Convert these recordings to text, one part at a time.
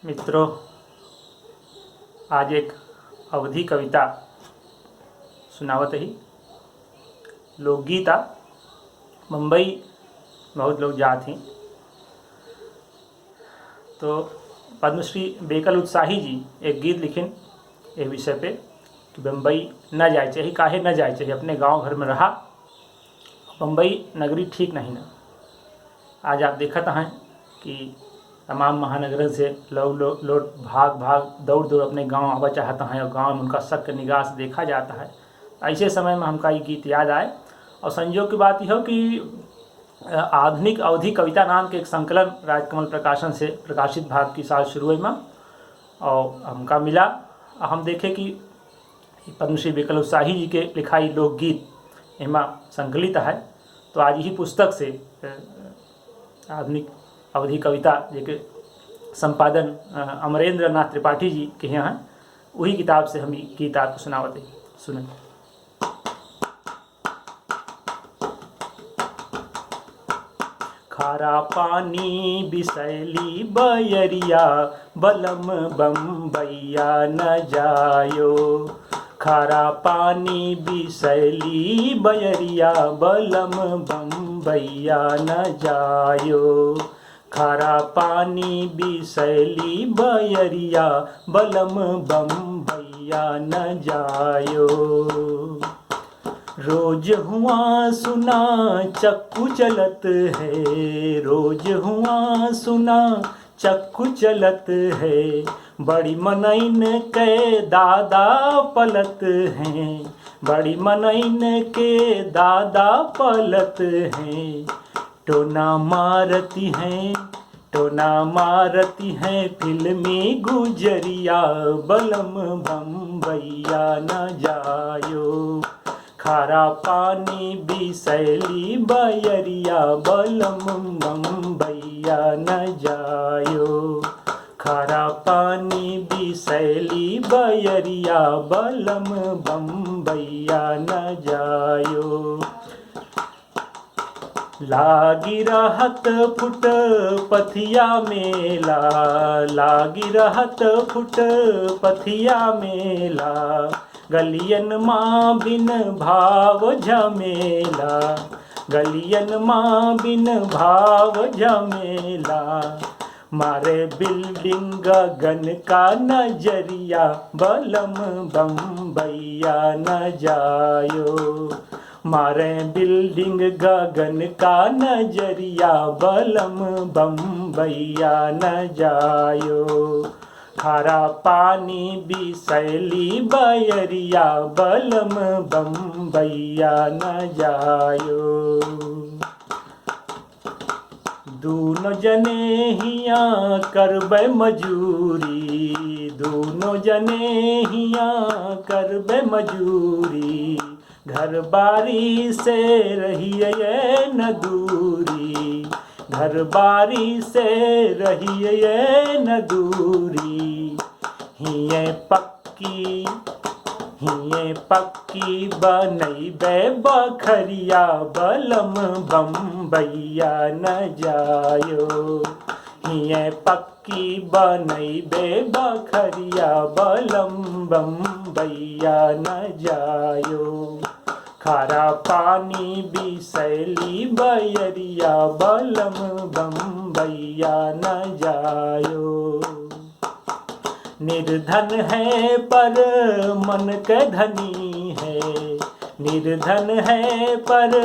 मित्रों, आज एक अवधी कविता सुनावत ही। लोकगीता मुंबई बहुत लोग जात हैं। तो पद्मश्री बेकल उत्साही जी एक गीत लिखिन ए विषय पे कि बम्बई न जाए चाहिए, काहे न जाए चाहिए, अपने गांव घर में रहा, बम्बई नगरी ठीक नहीं ना। आज आप देखत हैं कि तमाम महानगरों से लोग भाग भाग दौड़ दौड़ अपने गांव आवा चाहता हैं और गांव में उनका शक निगाह से देखा जाता है। ऐसे समय में हमका ये गीत याद आए और संयोग की बात यह हो कि आधुनिक अवधि कविता नाम के एक संकलन राजकमल प्रकाशन से प्रकाशित भाग की साल शुरू में और हमका मिला। हम देखे कि पद्मश्री बेकल उत्साही जी के लिखाई लोकगीत एमा संकलित है। तो आज ही पुस्तक से आधुनिक अवधि कविता जेके संपादन अमरेंद्र नाथ त्रिपाठी जी के यहाँ हैं, वही किताब से हम गीत आपको सुनावते सुने। खारा पानी बिसैली बयरिया बलम बम्बैया न जायो। खारा पानी बिसैली बयरिया बलम बम्बैया न जायो। खारा पानी बिसैली बयरिया बलम बम्बैया न जायो। रोज हुआ सुना चक्कू चलत है, रोज हुआ सुना चक्कू चलत है, बड़ी मनैन के दादा पलत हैं, बड़ी मनैन के दादा पलत हैं। टोना मारती हैं, टोना मारती हैं फिल्मी गुजरिया बलम बम्बैया न जायो। खारा पानी बिसैली बयरिया बलम बम्बैया न जायो। खारा पानी बिसैली बयरिया बलम बम्बैया न जायो। लागी रहत फुट पथिया मेला, लागी रहत फुट पथिया मेला, गलियन माँ बिन भाव झमेला, गलियन माँ बिन भाव झमेला। मारे बिल्डिंग गगन का नजरिया बलम बम्बैया न जायो। मारे बिल्डिंग गगन का नजरिया बलम बम्बैया न जायो। खारा पानी बिसैली बयरिया बलम बम्बैया न जायो। दूनो जने हिया करबे मजूरी, दूनो जने हिया करबे मजूरी, घर बारी से रहिए न दूरी, घर बारी से रहिए न दूरी। हिये पक्की, हिये पक्की बनैबे बखरिया बलम बम्बैया न जायो। हिये पक्की बनैबे बखरिया बलम बम्बैया न जायो। खारा पानी बिसैली बयरिया बलम बम्बैया न जायो। निर्धन है पर मन के धनी है, निर्धन है पर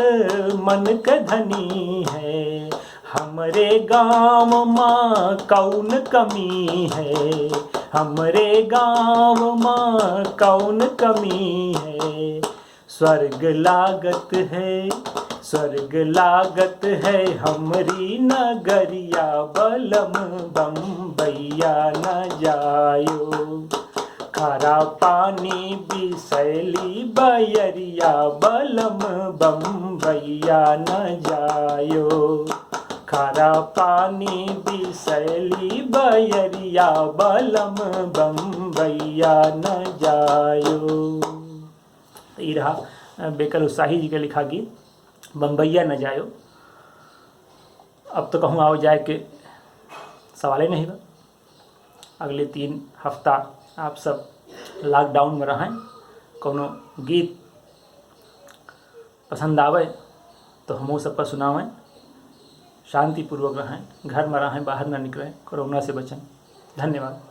मन के धनी है, हमरे गाँव माँ कौन कमी है, हमरे गाँव माँ कौन कमी है। स्वर्ग लागत है, स्वर्ग लागत है हमरी नगरिया बलम बम्बैया न जायो। खारा पानी बिसैली बयरिया बलम बम्बैया न जायो। खारा पानी बिसैली बयरिया बलम बम्बैया न जायो। ये रहा बेकल उत्साही जी के लिखा गीत बम्बैया न जायो। अब तो कहूँ आओ जाए के सवाल ही नहीं बा। अगले 3 हफ्ता आप सब लॉकडाउन में रहें। कोनो गीत पसंद आवे तो हमहू सबका सुनावें। शांतिपूर्वक रहें, घर में रहें, बाहर ना निकलें, कोरोना से बचें। धन्यवाद।